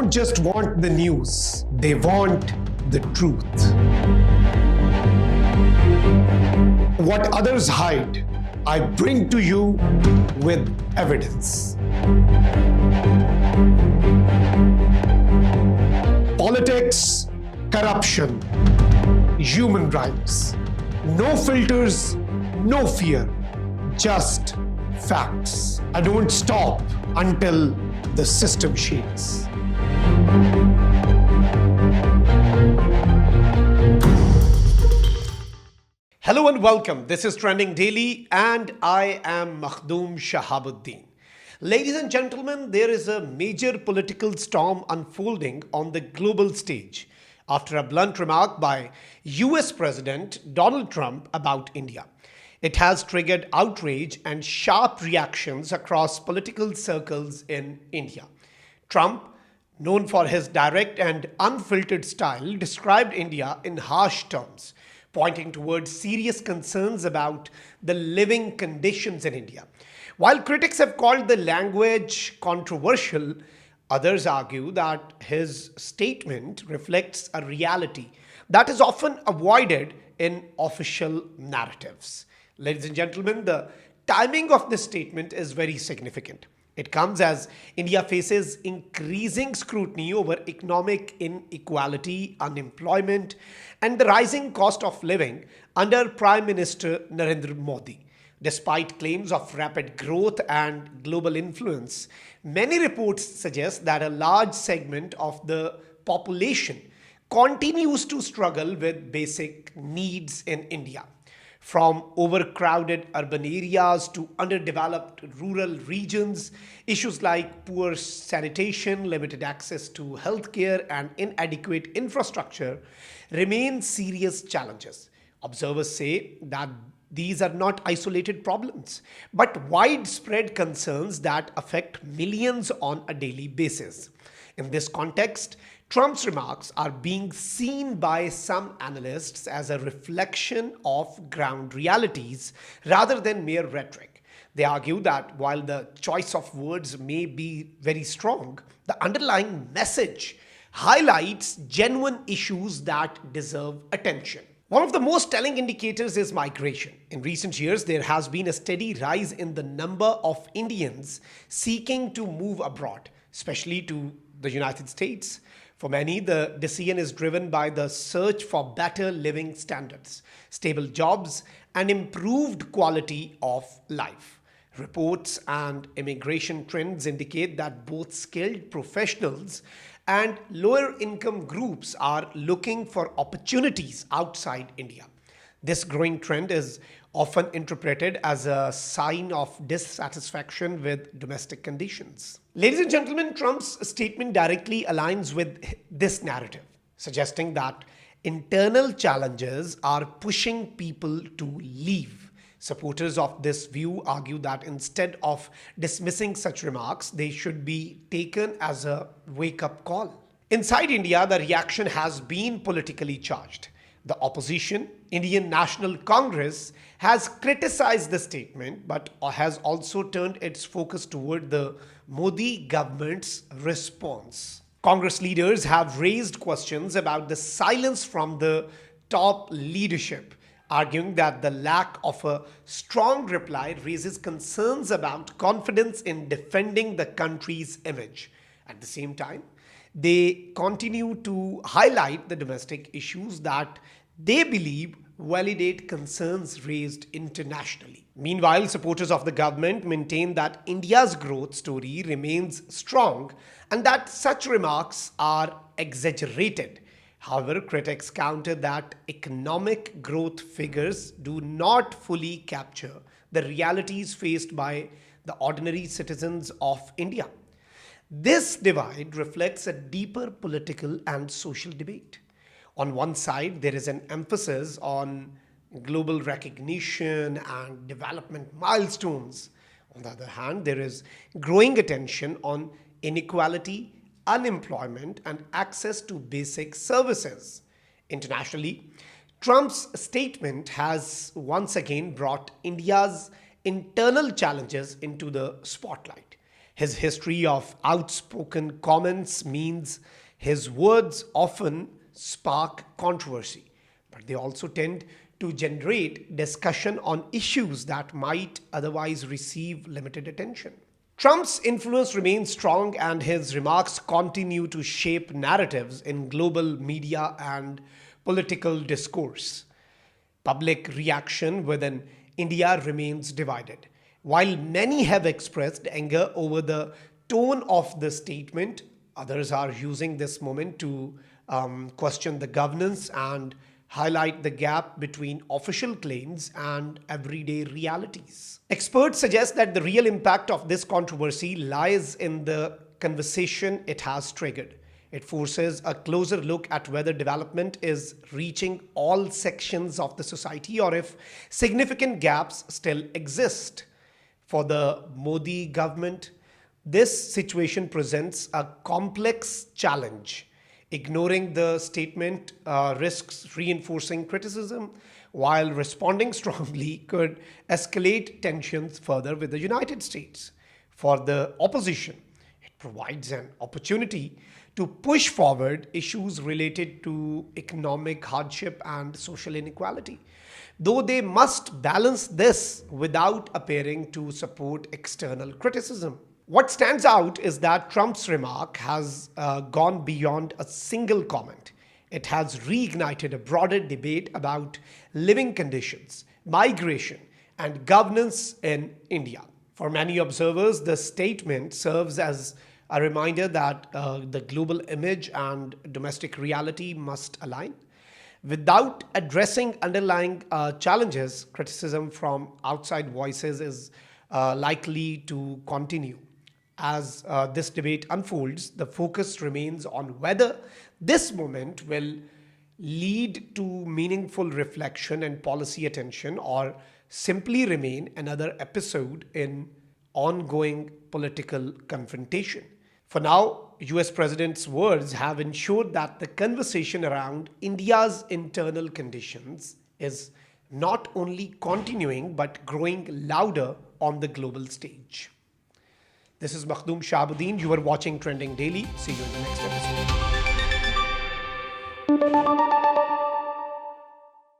don't just want the news, they want the truth. What others hide, I bring to you with evidence. Politics, corruption, human rights. No filters, no fear, just facts. I don't stop until the system shakes. Hello and welcome. This is Trending Daily and I am Makhdoom Shahabuddin. Ladies and gentlemen, there is a major political storm unfolding on the global stage after a blunt remark by US President Donald Trump about India. It has triggered outrage and sharp reactions across political circles in India. Trump, known for his direct and unfiltered style, described India in harsh terms, pointing towards serious concerns about the living conditions in India. While critics have called the language controversial, others argue that his statement reflects a reality that is often avoided in official narratives. Ladies and gentlemen, the timing of this statement is very significant. It comes as India faces increasing scrutiny over economic inequality, unemployment, and the rising cost of living under Prime Minister Narendra Modi. Despite claims of rapid growth and global influence, many reports suggest that a large segment of the population continues to struggle with basic needs in India. From overcrowded urban areas to underdeveloped rural regions, issues like poor sanitation, limited access to healthcare, and inadequate infrastructure remain serious challenges. Observers say that these are not isolated problems, but widespread concerns that affect millions on a daily basis. In this context, Trump's remarks are being seen by some analysts as a reflection of ground realities rather than mere rhetoric. They argue that while the choice of words may be very strong, the underlying message highlights genuine issues that deserve attention. One of the most telling indicators is migration. In recent years, there has been a steady rise in the number of Indians seeking to move abroad, especially to the United States. For many, the decision is driven by the search for better living standards, stable jobs, and improved quality of life. Reports and immigration trends indicate that both skilled professionals and lower income groups are looking for opportunities outside India. This growing trend is often interpreted as a sign of dissatisfaction with domestic conditions. Ladies and gentlemen, Trump's statement directly aligns with this narrative, suggesting that internal challenges are pushing people to leave. Supporters of this view argue that instead of dismissing such remarks, they should be taken as a wake-up call. Inside India, the reaction has been politically charged. The opposition, Indian National Congress, has criticized the statement but has also turned its focus toward the Modi government's response. Congress leaders have raised questions about the silence from the top leadership, arguing that the lack of a strong reply raises concerns about confidence in defending the country's image. At the same time, they continue to highlight the domestic issues that they believe validate concerns raised internationally. Meanwhile, supporters of the government maintain that India's growth story remains strong and that such remarks are exaggerated. However, critics counter that economic growth figures do not fully capture the realities faced by the ordinary citizens of India. This divide reflects a deeper political and social debate. On one side, there is an emphasis on global recognition and development milestones. On the other hand, there is growing attention on inequality, unemployment, and access to basic services. Internationally, Trump's statement has once again brought India's internal challenges into the spotlight. His history of outspoken comments means his words often spark controversy, but they also tend to generate discussion on issues that might otherwise receive limited attention. Trump's influence remains strong, and his remarks continue to shape narratives in global media and political discourse. Public reaction within India remains divided. While many have expressed anger over the tone of the statement, others are using this moment to question the governance and highlight the gap between official claims and everyday realities. Experts suggest that the real impact of this controversy lies in the conversation it has triggered. It forces a closer look at whether development is reaching all sections of the society or if significant gaps still exist. For the Modi government, this situation presents a complex challenge. Ignoring the statement risks reinforcing criticism, while responding strongly could escalate tensions further with the United States. For the opposition, it provides an opportunity to push forward issues related to economic hardship and social inequality, though they must balance this without appearing to support external criticism. What stands out is that Trump's remark has gone beyond a single comment. It has reignited a broader debate about living conditions, migration, and governance in India. For many observers, the statement serves as a reminder that the global image and domestic reality must align. Without addressing underlying challenges, criticism from outside voices is likely to continue. As this debate unfolds, the focus remains on whether this moment will lead to meaningful reflection and policy attention or simply remain another episode in ongoing political confrontation. For now, US President's words have ensured that the conversation around India's internal conditions is not only continuing but growing louder on the global stage. This is Makhdoom Shahabuddin. You are watching Trending Daily. See you in the next episode.